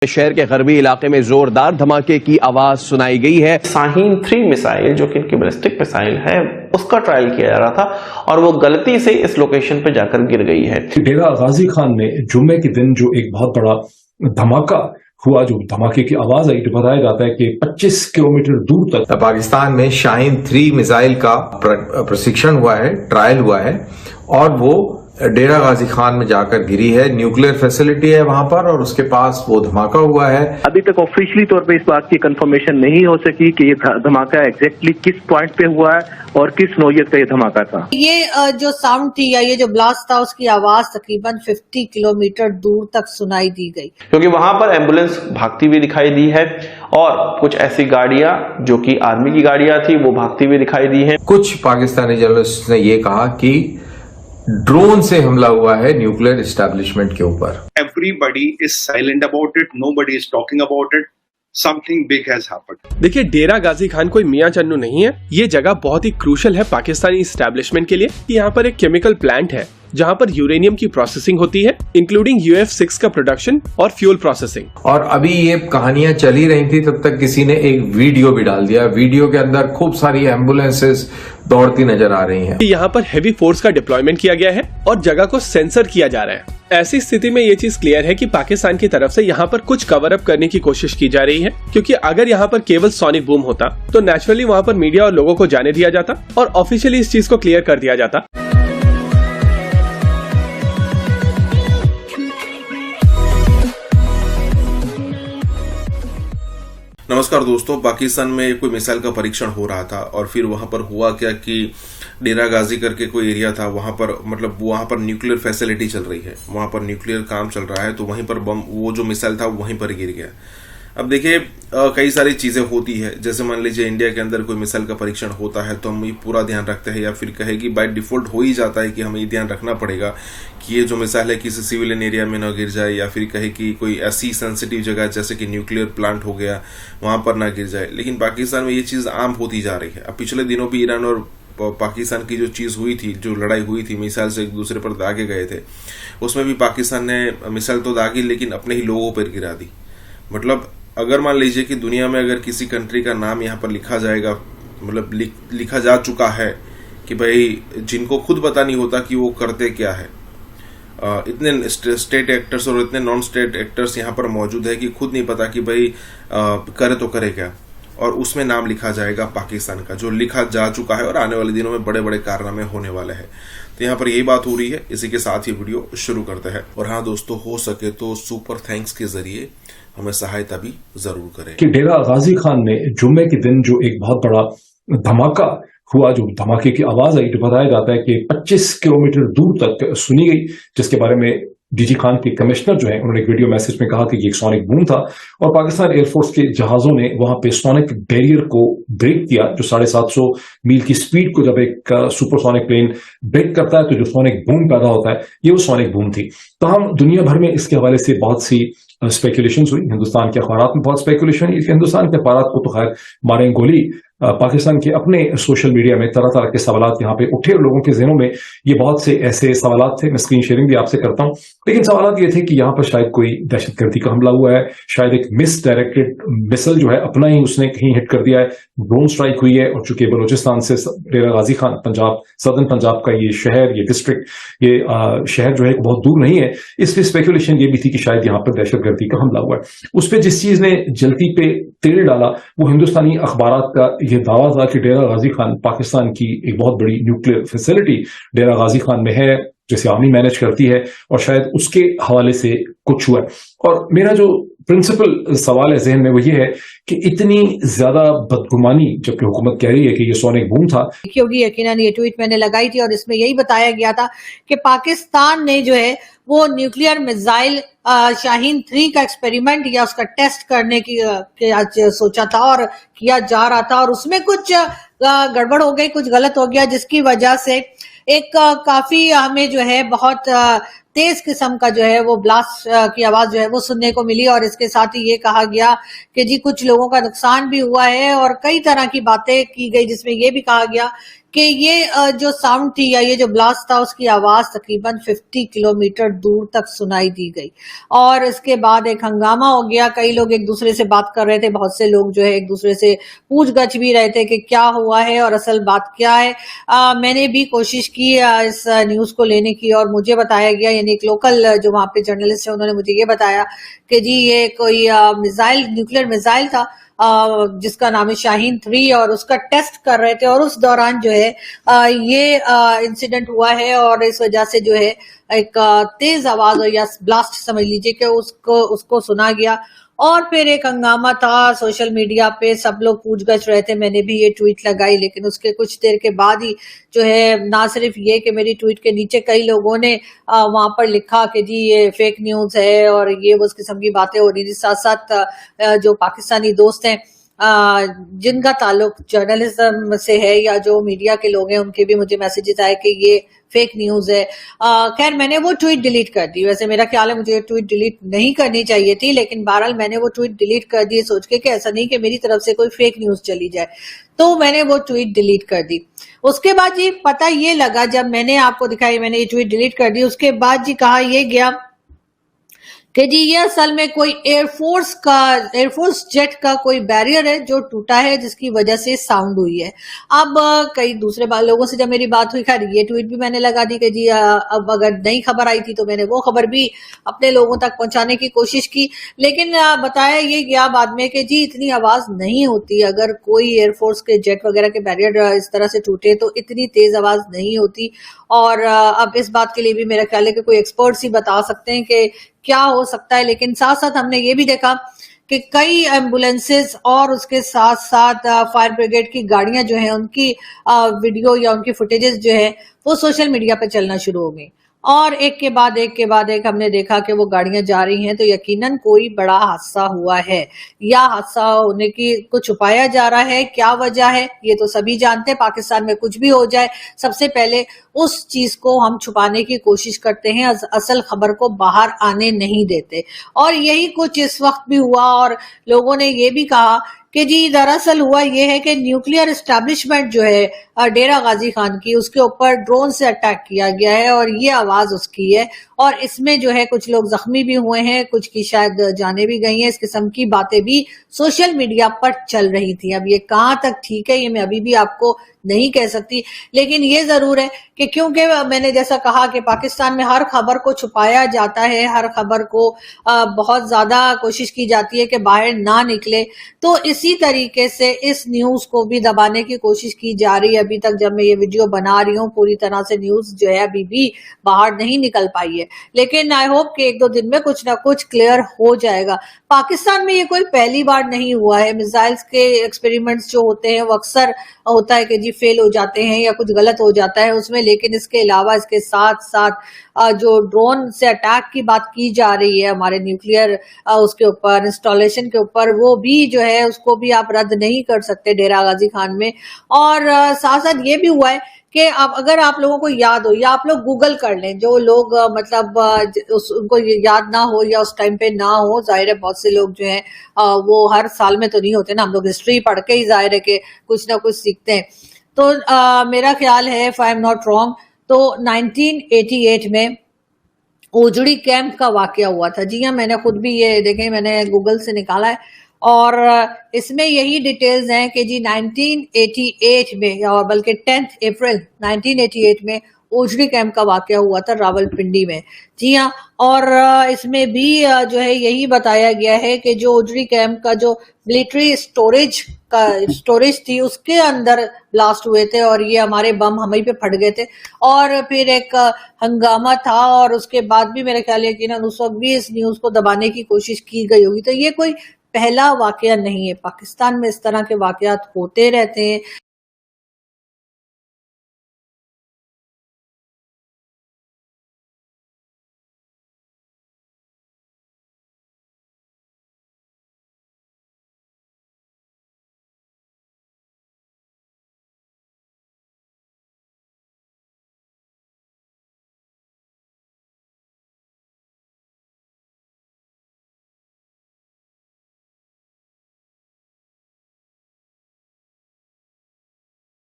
शहर के गरबी इलाके में जोरदार धमाके की आवाज सुनाई गई है। शाहीन 3 मिसाइल जो कि इनकी बैलिस्टिक मिसाइल है उसका ट्रायल किया जा रहा था और वो गलती से इस लोकेशन पे जाकर गिर गई है। डेरा गाजी खान में जुम्मे के दिन जो एक बहुत बड़ा धमाका हुआ, जो धमाके की आवाज आई, तो बताया जाता है कि 25 किलोमीटर दूर तक पाकिस्तान में शाहीन 3 मिसाइल का प्रशिक्षण हुआ है, ट्रायल हुआ है और वो डेरा गाजी खान में जाकर गिरी है। न्यूक्लियर फैसिलिटी है वहां पर और उसके पास वो धमाका हुआ है। अभी तक ऑफिशियली तौर पे इस बात की कंफर्मेशन नहीं हो सकी कि ये धमाका एग्जैक्टली किस पॉइंट पे हुआ है और किस नौयत का ये धमाका था। ये जो साउंड थी या ये जो ब्लास्ट था उसकी आवाज तकरीबन 50 किलोमीटर दूर तक सुनाई दी गई, क्योंकि वहां पर एम्बुलेंस भागती हुई दिखाई दी है और कुछ ऐसी गाड़ियां जो कि आर्मी की गाड़ियां थी वो भागती हुई दिखाई दी है। कुछ पाकिस्तानी जर्नलिस्ट ने ये कहा कि ड्रोन से हमला हुआ है न्यूक्लियर एस्टैब्लिशमेंट के ऊपर। Everybody is silent about it. Nobody is talking about it. Something big has happened. देखिए, डेरा गाजी खान कोई मियां चन्नू नहीं है। ये जगह बहुत ही क्रूशल है पाकिस्तानी एस्टैब्लिशमेंट के लिए। यहाँ पर एक केमिकल प्लांट है जहाँ पर यूरेनियम की प्रोसेसिंग होती है, इंक्लूडिंग UF6 का प्रोडक्शन और फ्यूल प्रोसेसिंग। और अभी ये कहानियां चल ही रही थी तब तक किसी ने एक वीडियो भी डाल दिया। वीडियो के अंदर खूब सारी एम्बुलेंसेस दौड़ती नजर आ रही हैं। यहाँ पर हेवी फोर्स का डिप्लॉयमेंट किया गया है और जगह को सेंसर किया जा रहा है। ऐसी स्थिति में ये चीज क्लियर है कि पाकिस्तान की तरफ से यहाँ पर कुछ कवर अप करने की कोशिश की जा रही है, क्योंकि अगर यहाँ पर केवल सोनिक बूम होता तो नेचुरली वहाँ पर मीडिया और लोगों को जाने दिया जाता और ऑफिशियली इस चीज को क्लियर कर दिया जाता। नमस्कार दोस्तों, पाकिस्तान में कोई मिसाइल का परीक्षण हो रहा था और फिर वहां पर हुआ क्या कि डेरा गाजी करके कोई एरिया था, वहां पर न्यूक्लियर फैसिलिटी चल रही है, वहां पर न्यूक्लियर काम चल रहा है, तो वहीं पर बम, वो जो मिसाइल था वहीं पर गिर गया। अब देखिए, कई सारी चीजें होती है। जैसे मान लीजिए इंडिया के अंदर कोई मिसाइल का परीक्षण होता है तो हम ये पूरा ध्यान रखते हैं, या फिर कहे कि बाय डिफॉल्ट हो ही जाता है कि हमें ये ध्यान रखना पड़ेगा कि ये जो मिसाइल है किसी सिविलियन एरिया में ना गिर जाए, या फिर कहे कि कोई ऐसी सेंसिटिव जगह जैसे कि न्यूक्लियर प्लांट हो गया वहां पर ना गिर जाए। लेकिन पाकिस्तान में ये चीज आम होती जा रही है। अब पिछले दिनों भी ईरान और पाकिस्तान की जो चीज हुई थी, जो लड़ाई हुई थी, मिसाइल से एक दूसरे पर दागे गए थे, उसमें भी पाकिस्तान ने मिसाइल तो दागी लेकिन अपने ही लोगों पर गिरा दी। मतलब अगर मान लीजिए कि दुनिया में अगर किसी कंट्री का नाम यहाँ पर लिखा जाएगा, मतलब लिखा जा चुका है कि भाई जिनको खुद पता नहीं होता कि वो करते क्या है, इतने स्टेट एक्टर्स और इतने नॉन स्टेट एक्टर्स यहाँ पर मौजूद है कि खुद नहीं पता कि भाई करे तो करे क्या, और उसमें नाम लिखा जाएगा पाकिस्तान का, जो लिखा जा चुका है और आने वाले दिनों में बड़े बड़े कारनामे होने वाले हैं। तो यहाँ पर यही बात हो रही है। इसी के साथ ही वीडियो शुरू करते हैं। और हाँ दोस्तों, हो सके तो सुपर थैंक्स के जरिए हमें सहायता भी जरूर करें। कि डेरा गाजी खान में जुम्मे के दिन जो एक बहुत बड़ा धमाका हुआ, जो धमाके की आवाज आई, तो बताया जाता है कि 25 किलोमीटर दूर तक सुनी गई, जिसके बारे में डीजी खान के कमिश्नर जो है उन्होंने एक वीडियो मैसेज में कहा कि ये एक सोनिक बूम था और पाकिस्तान एयरफोर्स के जहाजों ने वहां पे सोनिक बैरियर को ब्रेक किया। जो 750 मील की स्पीड को जब एक सुपरसोनिक प्लेन ब्रेक करता है तो जो सोनिक बूम पैदा होता है, ये वो सोनिक बूम थी। तो हम दुनिया भर में इसके हवाले से बहुत सी स्पेकुलेशन हुई। हिंदुस्तान के अखबार में बहुत स्पेकुलेशन हुई। हिंदुस्तान के अखबार को तो खैर मारें गोली, पाकिस्तान के अपने सोशल मीडिया में तरह तरह के सवाल यहाँ पे उठे और लोगों के ज़हनों में ये बहुत से ऐसे सवाल थे। मैं स्क्रीन शेयरिंग भी आपसे करता हूँ, लेकिन सवाल ये थे कि यहाँ पर शायद कोई दहशतगर्दी का हमला हुआ है, शायद एक मिस डायरेक्टेड मिसाइल जो है अपना ही उसने कहीं हिट कर दिया है, ड्रोन स्ट्राइक हुई है। और चूंकि बलोचिस्तान से डेरा गाजी खान पंजाब, सदर्न पंजाब का ये शहर, ये डिस्ट्रिक्ट, ये शहर जो है बहुत दूर नहीं है, इसलिए स्पेकुलेशन ये भी थी कि शायद यहाँ पर दहशतगर्दी का हमला हुआ है। उस पर जिस चीज ने जल्दी पे तेल डाला वो हिंदुस्तानी अखबार का यह दावा था कि डेरा गाजी खान पाकिस्तान की एक बहुत बड़ी न्यूक्लियर फैसिलिटी डेरा गाजी खान में है, जैसे आर्मी मैनेज करती है, और शायद उसके हवाले से कुछ हुआ। और मेरा जो प्रिंसिपल सवाल है जहन में वो ये है कि इतनी ज्यादा बदगुमानी जबकि हुकूमत कह रही है कि ये सोनिक बूम था। क्योंकि यकीनन ये ट्वीट मैंने लगाई थी और इसमें यही बताया गया था कि पाकिस्तान ने जो है वो न्यूक्लियर मिसाइल शाहीन 3 का एक्सपेरिमेंट या उसका टेस्ट करने की सोचा था और किया जा रहा था, और उसमें कुछ गड़बड़ हो गई, कुछ गलत हो गया, जिसकी वजह से एक काफी हमें जो है बहुत तेज किस्म का जो है वो ब्लास्ट की आवाज जो है वो सुनने को मिली। और इसके साथ ही ये कहा गया कि जी कुछ लोगों का नुकसान भी हुआ है और कई तरह की बातें की गई, जिसमें ये भी कहा गया कि ये जो साउंड थी या ये जो ब्लास्ट था उसकी आवाज तकरीबन 50 किलोमीटर दूर तक सुनाई दी गई। और इसके बाद एक हंगामा हो गया, कई लोग एक दूसरे से बात कर रहे थे, बहुत से लोग जो है एक दूसरे से पूछगछ भी रहे थे कि क्या हुआ है और असल बात क्या है। मैंने भी कोशिश की इस न्यूज को लेने की और मुझे बताया गया, यानी एक लोकल जो वहां पे जर्नलिस्ट है उन्होंने मुझे ये बताया कि जी ये कोई मिसाइल, न्यूक्लियर मिसाइल था जिसका नाम है शाहीन 3 और उसका टेस्ट कर रहे थे और उस दौरान जो है ये इंसिडेंट हुआ है। और इस वजह से जो है एक तेज आवाज या ब्लास्ट समझ लीजिए कि उसको सुना गया और फिर एक हंगामा था सोशल मीडिया पे, सब लोग पूछगछ रहे थे। मैंने भी ये ट्वीट लगाई, लेकिन उसके कुछ देर के बाद ही जो है ना सिर्फ ये कि मेरी ट्वीट के नीचे कई लोगों ने वहां पर लिखा कि जी ये फेक न्यूज है और ये उस किस्म की बातें हो रही थी। साथ साथ जो पाकिस्तानी दोस्त हैं जिनका ताल्लुक जर्नलिज्म से है या जो मीडिया के लोग हैं, उनके भी मुझे मैसेजेस आए कि ये फेक न्यूज है। खैर मैंने वो ट्वीट डिलीट कर दी। वैसे मेरा ख्याल है मुझे ये ट्वीट डिलीट नहीं करनी चाहिए थी, लेकिन बहरहाल मैंने वो ट्वीट डिलीट कर दी सोच के कि ऐसा नहीं कि मेरी तरफ से कोई फेक न्यूज चली जाए, तो मैंने वो ट्वीट डिलीट कर दी। उसके बाद जी पता ये लगा, जब मैंने आपको दिखाई मैंने ये ट्वीट डिलीट कर दी, उसके बाद जी कहा ये गया कि जी ये असल में कोई एयरफोर्स जेट का कोई बैरियर है जो टूटा है, जिसकी वजह से साउंड हुई है। अब कई दूसरे लोगों से जब मेरी बात हुई, खैर ये ट्वीट भी मैंने लगा दी कि जी अब अगर नई खबर आई थी तो मैंने वो खबर भी अपने लोगों तक पहुंचाने की कोशिश की, लेकिन बताया ये गया बाद में कि जी इतनी आवाज नहीं होती। अगर कोई एयरफोर्स के जेट वगैरह के बैरियर इस तरह से टूटे तो इतनी तेज आवाज नहीं होती। और अब इस बात के लिए भी मेरा ख्याल है कि कोई एक्सपर्ट्स ही बता सकते हैं कि क्या हो सकता है। लेकिन साथ साथ हमने ये भी देखा कि कई एम्बुलेंसेस और उसके साथ साथ फायर ब्रिगेड की गाड़ियां जो हैं उनकी वीडियो या उनकी फुटेजेस जो है वो सोशल मीडिया पे चलना शुरू हो गई और एक के बाद एक हमने देखा कि वो गाड़ियां जा रही हैं, तो यकीनन कोई बड़ा हादसा हुआ है या हादसा होने की को छुपाया जा रहा है। क्या वजह है ये तो सभी जानते हैं। पाकिस्तान में कुछ भी हो जाए सबसे पहले उस चीज को हम छुपाने की कोशिश करते हैं, असल खबर को बाहर आने नहीं देते और यही कुछ इस वक्त भी हुआ। और लोगों ने ये भी कहा कि जी दरअसल हुआ ये है कि न्यूक्लियर एस्टैब्लिशमेंट जो है डेरा गाजी खान की, उसके ऊपर ड्रोन से अटैक किया गया है और ये आवाज उसकी है और इसमें जो है कुछ लोग जख्मी भी हुए हैं, कुछ की शायद जाने भी गई हैं। इस किस्म की बातें भी सोशल मीडिया पर चल रही थी। अब ये कहां तक ठीक है ये मैं अभी भी आपको नहीं कह सकती, लेकिन ये जरूर है कि क्योंकि मैंने जैसा कहा कि पाकिस्तान में हर खबर को छुपाया जाता है, हर खबर को बहुत ज्यादा कोशिश की जाती है कि बाहर ना निकले, तो इसी तरीके से इस न्यूज को भी दबाने की कोशिश की जा रही है। अभी तक जब मैं ये वीडियो बना रही हूँ पूरी तरह से न्यूज जो है अभी भी बाहर नहीं निकल पाई है, लेकिन आई होप कि 1-2 दिन में कुछ ना कुछ क्लियर हो जाएगा। पाकिस्तान में ये कोई पहली बार नहीं हुआ है। मिसाइल्स के एक्सपेरिमेंट्स जो होते हैं वो अक्सर होता है कि जी फेल हो जाते हैं या कुछ गलत हो जाता है उसमें, लेकिन इसके अलावा इसके साथ साथ जो ड्रोन से अटैक की बात की जा रही है हमारे न्यूक्लियर उसके ऊपर इंस्टॉलेशन के ऊपर, वो भी जो है उसको भी आप रद्द नहीं कर सकते डेरा गाजी खान में। और साथ साथ ये भी हुआ है कि अब अगर आप लोगों को याद हो या आप लोग गूगल कर लें, जो लोग मतलब उनको याद ना हो या उस टाइम पे ना हो, जाहिर है बहुत से लोग जो हैं वो हर साल में तो नहीं होते ना, हम लोग हिस्ट्री पढ़ के ही जाहिर है कि कुछ ना कुछ सीखते हैं। तो मेरा ख्याल है if I am not wrong तो 1988 में ओजड़ी कैंप का वाकया हुआ था। जी हाँ, मैंने खुद भी ये देखें, मैंने गूगल से निकाला है और इसमें यही डिटेल्स हैं कि जी 1988 में और बल्कि 10 अप्रैल 1988 में ओजड़ी कैंप का वाकया हुआ था रावलपिंडी में। जी हाँ, और इसमें भी जो है यही बताया गया है कि जो ओजड़ी कैंप का जो मिलिट्री स्टोरेज थी उसके अंदर ब्लास्ट हुए थे और ये हमारे बम हमें पे फट गए थे और फिर एक हंगामा था और उसके बाद भी मेरे ख्याल है कि ना उस वक्त भी इस न्यूज को दबाने की कोशिश की गई होगी। तो ये कोई पहला वाकया नहीं है, पाकिस्तान में इस तरह के वाकयात होते रहते हैं।